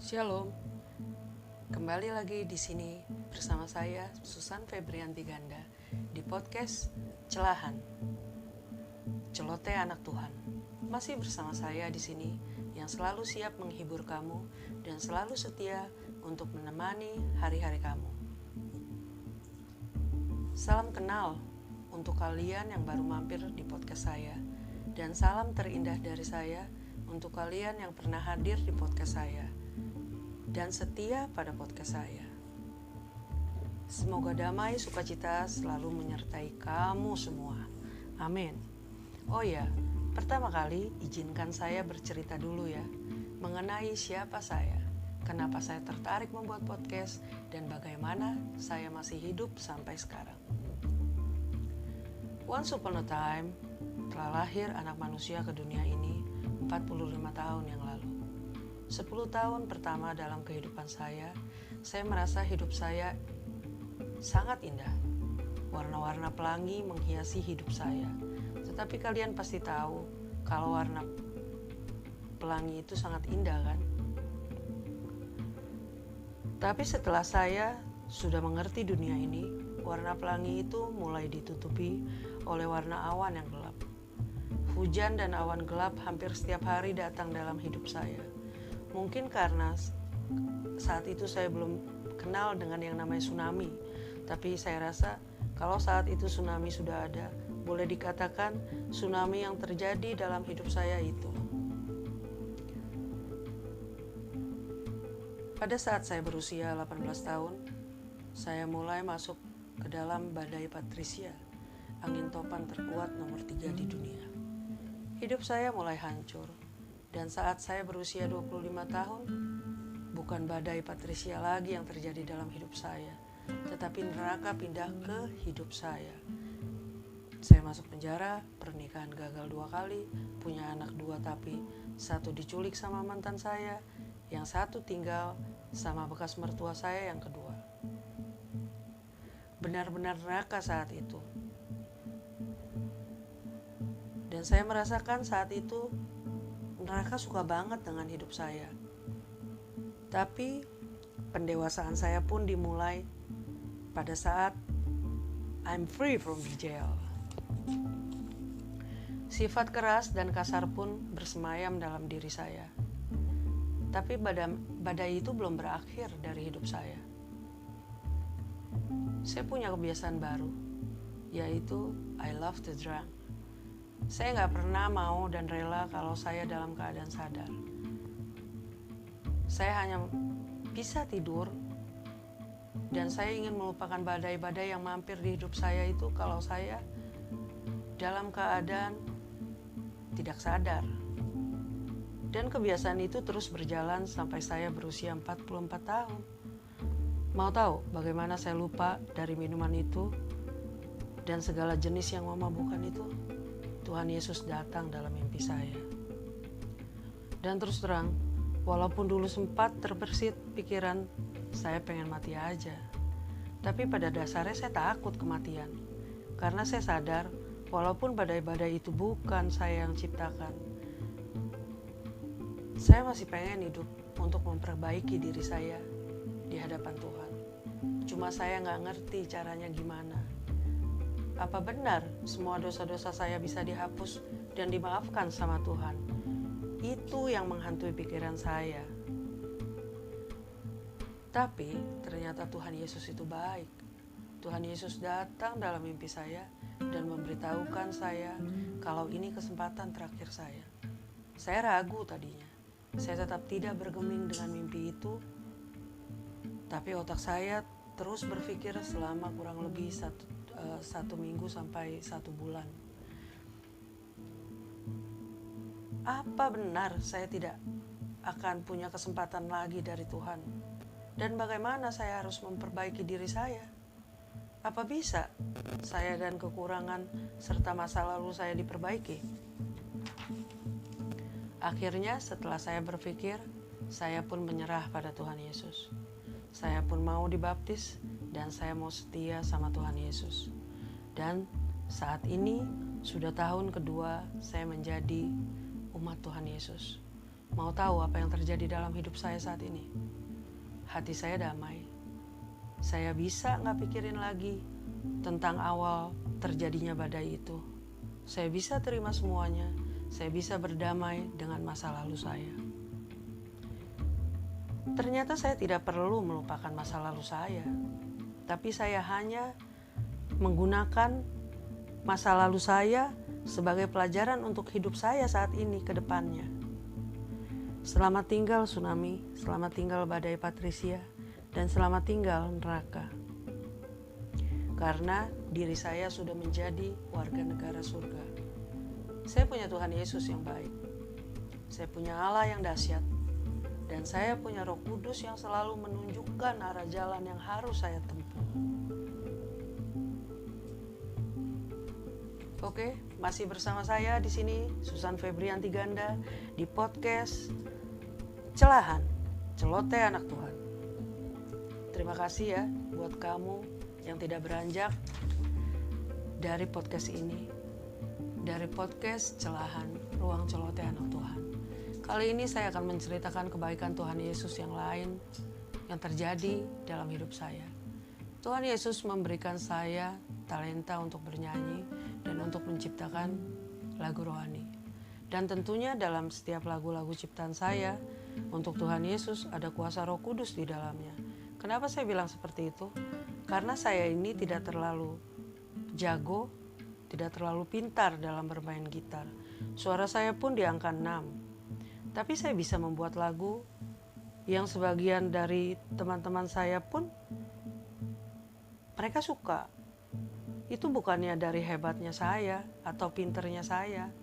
Shalom, kembali lagi di sini bersama saya Susan Febrianti Ganda di podcast Celahan, Celoteh Anak Tuhan. Masih bersama saya di sini yang selalu siap menghibur kamu dan selalu setia untuk menemani hari-hari kamu. Salam kenal untuk kalian yang baru mampir di podcast saya dan salam terindah dari saya untuk kalian yang pernah hadir di podcast saya dan setia pada podcast saya. Semoga damai sukacita selalu menyertai kamu semua. Amin. Oh ya, pertama kali izinkan saya bercerita dulu ya, mengenai siapa saya, kenapa saya tertarik membuat podcast, dan bagaimana saya masih hidup sampai sekarang. Once upon a time, telah lahir anak manusia ke dunia ini 45 tahun yang lalu. 10 tahun pertama dalam kehidupan saya merasa hidup saya sangat indah. Warna-warna pelangi menghiasi hidup saya. Tetapi kalian pasti tahu kalau warna pelangi itu sangat indah kan? Tapi setelah saya sudah mengerti dunia ini, warna pelangi itu mulai ditutupi oleh warna awan yang gelap. Hujan dan awan gelap hampir setiap hari datang dalam hidup saya. Mungkin karena saat itu saya belum kenal dengan yang namanya tsunami. Tapi saya rasa kalau saat itu tsunami sudah ada, boleh dikatakan tsunami yang terjadi dalam hidup saya itu. Pada saat saya berusia 18 tahun, saya mulai masuk ke dalam badai Patricia, angin topan terkuat nomor 3 di dunia. Hidup saya mulai hancur. Dan saat saya berusia 25 tahun, bukan badai Patricia lagi yang terjadi dalam hidup saya, tetapi neraka pindah ke hidup saya. Saya masuk penjara, pernikahan gagal 2 kali, punya anak 2 tapi 1 diculik sama mantan saya, yang 1 tinggal sama bekas mertua saya yang kedua. Benar-benar neraka saat itu. Dan saya merasakan saat itu neraka suka banget dengan hidup saya. Tapi pendewasaan saya pun dimulai pada saat I'm free from the jail. Sifat keras dan kasar pun bersemayam dalam diri saya. Tapi badai itu belum berakhir dari hidup saya. Saya punya kebiasaan baru, yaitu I love to drink. Saya gak pernah mau dan rela kalau saya dalam keadaan sadar. Saya hanya bisa tidur dan saya ingin melupakan badai-badai yang mampir di hidup saya itu kalau saya dalam keadaan tidak sadar. Dan kebiasaan itu terus berjalan sampai saya berusia 44 tahun. Mau tahu bagaimana saya lupa dari minuman itu dan segala jenis yang memabukkan itu? Tuhan Yesus datang dalam mimpi saya. Dan terus terang, walaupun dulu sempat terbersit pikiran saya pengen mati aja. Tapi pada dasarnya saya takut kematian. Karena saya sadar walaupun badai-badai itu bukan saya yang ciptakan. Saya masih pengen hidup untuk memperbaiki diri saya di hadapan Tuhan. Cuma saya gak ngerti caranya gimana. Apa benar semua dosa-dosa saya bisa dihapus dan dimaafkan sama Tuhan? Itu yang menghantui pikiran saya. Tapi ternyata Tuhan Yesus itu baik. Tuhan Yesus datang dalam mimpi saya dan memberitahukan saya kalau ini kesempatan terakhir saya. Saya ragu tadinya. Saya tetap tidak bergeming dengan mimpi itu. Tapi otak saya terus berpikir selama kurang lebih satu minggu sampai 1 bulan. Apa benar saya tidak akan punya kesempatan lagi dari Tuhan? Dan bagaimana saya harus memperbaiki diri saya? Apa bisa saya dan kekurangan serta masa lalu saya diperbaiki? Akhirnya setelah saya berpikir, saya pun menyerah pada Tuhan Yesus. Saya pun mau dibaptis dan saya mau setia sama Tuhan Yesus. Dan saat ini sudah tahun kedua saya menjadi umat Tuhan Yesus. Mau tahu apa yang terjadi dalam hidup saya saat ini? Hati saya damai. Saya bisa gak pikirin lagi tentang awal terjadinya badai itu. Saya bisa terima semuanya. Saya bisa berdamai dengan masa lalu saya. Ternyata saya tidak perlu melupakan masa lalu saya. Tapi saya hanya menggunakan masa lalu saya sebagai pelajaran untuk hidup saya saat ini ke depannya. Selamat tinggal tsunami, selamat tinggal badai Patricia, dan selamat tinggal neraka. Karena diri saya sudah menjadi warga negara surga. Saya punya Tuhan Yesus yang baik. Saya punya Allah yang dahsyat. Dan saya punya Roh Kudus yang selalu menunjukkan arah jalan yang harus saya tempuh. Oke, masih bersama saya di sini Susan Febrianti Ganda di podcast Celahan, Celoteh Anak Tuhan. Terima kasih ya buat kamu yang tidak beranjak dari podcast ini, dari podcast Celahan, Ruang Celoteh Anak Tuhan. Kali ini saya akan menceritakan kebaikan Tuhan Yesus yang lain yang terjadi dalam hidup saya. Tuhan Yesus memberikan saya talenta untuk bernyanyi dan untuk menciptakan lagu rohani. Dan tentunya dalam setiap lagu-lagu ciptaan saya, untuk Tuhan Yesus ada kuasa Roh Kudus di dalamnya. Kenapa saya bilang seperti itu? Karena saya ini tidak terlalu jago, tidak terlalu pintar dalam bermain gitar. Suara saya pun di angka 6. Tapi saya bisa membuat lagu yang sebagian dari teman-teman saya pun mereka suka. Itu bukannya dari hebatnya saya atau pinternya saya,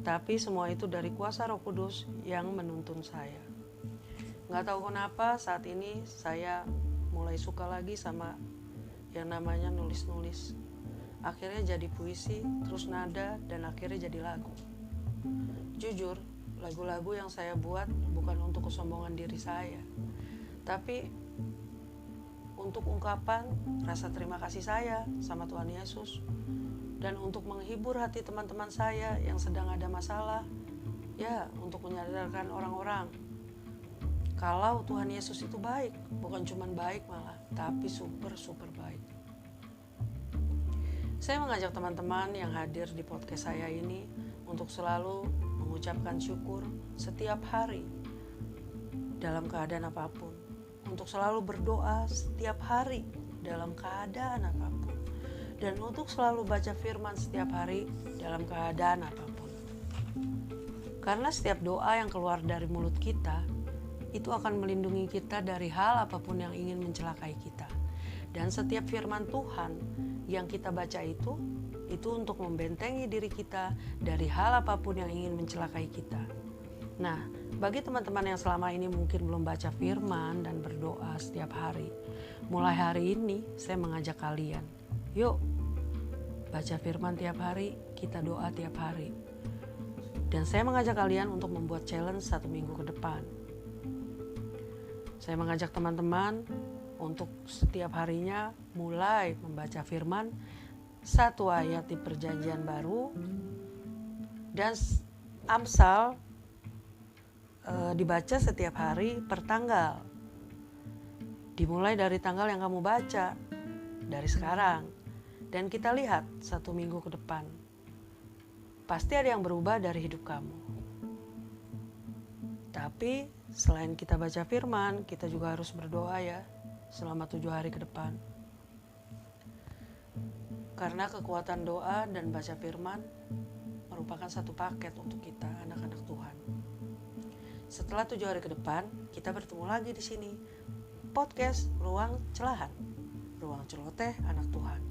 tapi semua itu dari kuasa Roh Kudus yang menuntun saya. Gak tahu kenapa saat ini saya mulai suka lagi sama yang namanya nulis-nulis. Akhirnya jadi puisi, terus nada, dan akhirnya jadi lagu. Jujur, lagu-lagu yang saya buat bukan untuk kesombongan diri saya, tapi untuk ungkapan rasa terima kasih saya sama Tuhan Yesus, dan untuk menghibur hati teman-teman saya yang sedang ada masalah, ya untuk menyadarkan orang-orang kalau Tuhan Yesus itu baik, bukan cuma baik malah, tapi super baik. Saya mengajak teman-teman yang hadir di podcast saya ini untuk selalu mengucapkan syukur setiap hari dalam keadaan apapun. Untuk selalu berdoa setiap hari dalam keadaan apapun. Dan untuk selalu baca firman setiap hari dalam keadaan apapun. Karena setiap doa yang keluar dari mulut kita, itu akan melindungi kita dari hal apapun yang ingin mencelakai kita. Dan setiap firman Tuhan yang kita baca itu untuk membentengi diri kita dari hal apapun yang ingin mencelakai kita. Nah, bagi teman-teman yang selama ini mungkin belum baca firman dan berdoa setiap hari, mulai hari ini saya mengajak kalian, yuk baca firman tiap hari, kita doa tiap hari. Dan saya mengajak kalian untuk membuat challenge 1 minggu ke depan. Saya mengajak teman-teman untuk setiap harinya mulai membaca firman 1 ayat di Perjanjian Baru dan Amsal dibaca setiap hari per tanggal. Dimulai dari tanggal yang kamu baca dari sekarang, dan kita lihat 1 minggu ke depan. Pasti ada yang berubah dari hidup kamu. Tapi selain kita baca firman, kita juga harus berdoa ya selama 7 hari ke depan. Karena kekuatan doa dan baca firman merupakan satu paket untuk kita anak-anak Tuhan. Setelah 7 hari ke depan, kita bertemu lagi di sini. Podcast Ruang Celahan, Ruang Celoteh Anak Tuhan.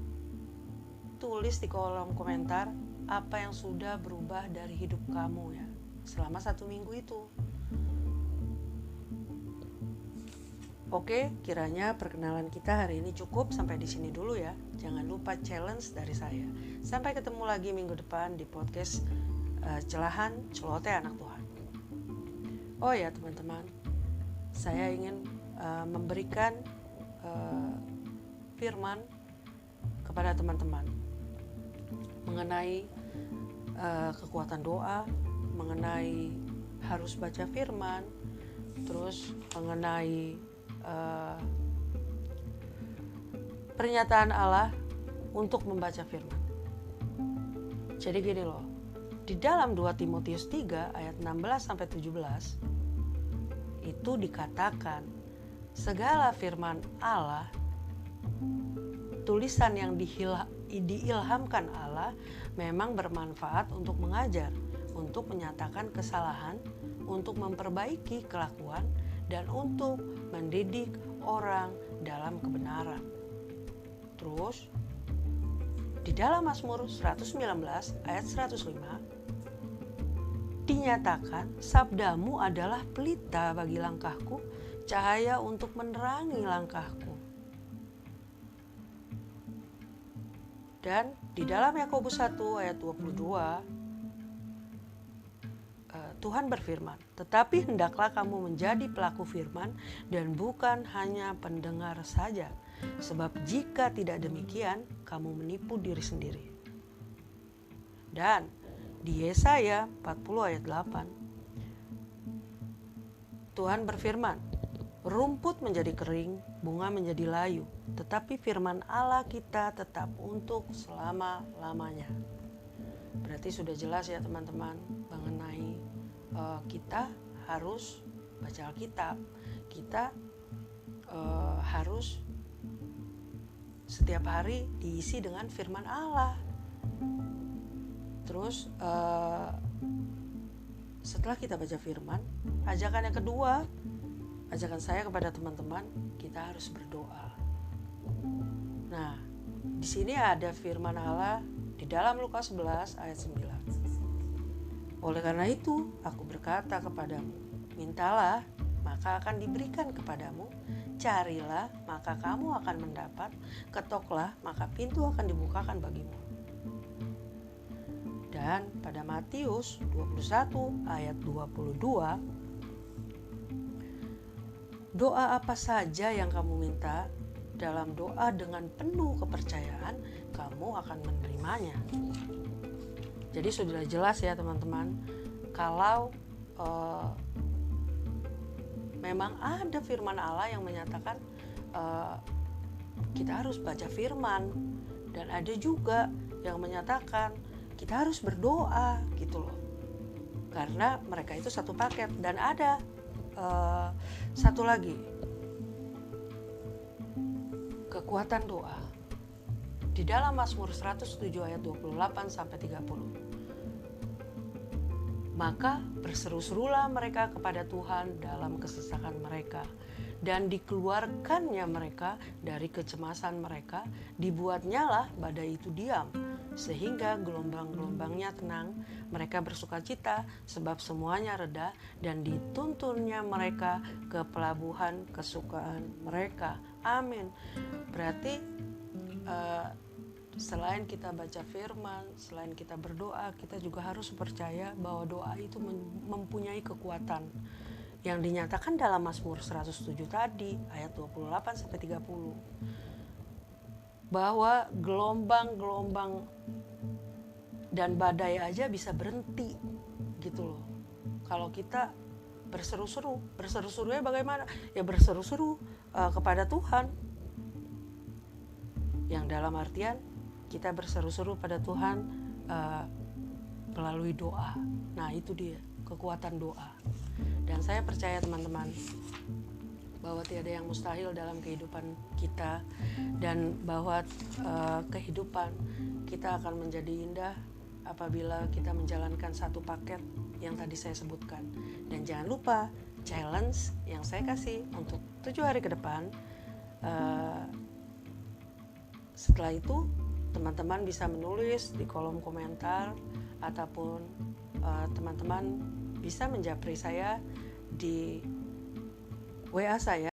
Tulis di kolom komentar apa yang sudah berubah dari hidup kamu ya selama 1 minggu itu. Oke, kiranya perkenalan kita hari ini cukup sampai di sini dulu ya. Jangan lupa challenge dari saya. Sampai ketemu lagi minggu depan di podcast Celahan Celoteh Anak Tuhan. Oh ya teman-teman, saya ingin memberikan firman kepada teman-teman mengenai kekuatan doa, mengenai harus baca firman, terus mengenai pernyataan Allah untuk membaca firman. Jadi gini loh, di dalam 2 Timotius 3 ayat 16-17 itu dikatakan segala firman Allah, tulisan yang diilhamkan Allah memang bermanfaat untuk mengajar, untuk menyatakan kesalahan, untuk memperbaiki kelakuan, dan untuk mendidik orang dalam kebenaran. Terus di dalam Mazmur 119 ayat 105 dinyatakan sabdamu adalah pelita bagi langkahku, cahaya untuk menerangi langkahku. Dan di dalam Yakobus 1 ayat 22 Tuhan berfirman, tetapi hendaklah kamu menjadi pelaku firman dan bukan hanya pendengar saja. Sebab jika tidak demikian, kamu menipu diri sendiri. Dan di Yesaya 40 ayat 8, Tuhan berfirman, rumput menjadi kering, bunga menjadi layu, tetapi firman Allah kita tetap untuk selama-lamanya. Berarti sudah jelas ya teman-teman mengenai kita harus baca Alkitab, kita harus setiap hari diisi dengan firman Allah. Terus setelah kita baca firman, ajakan yang kedua, ajakan saya kepada teman-teman, kita harus berdoa. Nah, di sini ada firman Allah di dalam Lukas 11 ayat 9. Oleh karena itu, aku berkata kepadamu, mintalah, maka akan diberikan kepadamu, carilah, maka kamu akan mendapat, ketoklah, maka pintu akan dibukakan bagimu. Dan pada Matius 21 ayat 22, doa apa saja yang kamu minta, dalam doa dengan penuh kepercayaan, kamu akan menerimanya. Jadi sudah jelas ya teman-teman, kalau memang ada firman Allah yang menyatakan kita harus baca firman, dan ada juga yang menyatakan kita harus berdoa gitu loh, karena mereka itu satu paket. Dan ada satu lagi, kekuatan doa di dalam Mazmur 107 ayat 28-30. Maka berseru-serulah mereka kepada Tuhan dalam kesesakan mereka, dan dikeluarkannya mereka dari kecemasan mereka, dibuatnyalah badai itu diam, sehingga gelombang-gelombangnya tenang. Mereka bersukacita sebab semuanya reda, dan dituntunnya mereka ke pelabuhan kesukaan mereka. Amin. Berarti selain kita baca firman, selain kita berdoa, kita juga harus percaya bahwa doa itu mempunyai kekuatan yang dinyatakan dalam Mazmur 107 tadi ayat 28-30, bahwa gelombang-gelombang dan badai aja bisa berhenti gitu loh kalau kita berseru-serunya bagaimana? Ya berseru-seru kepada Tuhan, yang dalam artian kita berseru-seru pada Tuhan melalui doa. Nah itu dia kekuatan doa. Dan saya percaya teman-teman bahwa tiada yang mustahil dalam kehidupan kita, dan bahwa kehidupan kita akan menjadi indah apabila kita menjalankan satu paket yang tadi saya sebutkan. Dan jangan lupa challenge yang saya kasih untuk 7 hari ke depan. Setelah itu teman-teman bisa menulis di kolom komentar, ataupun teman-teman bisa menjapri saya di WA saya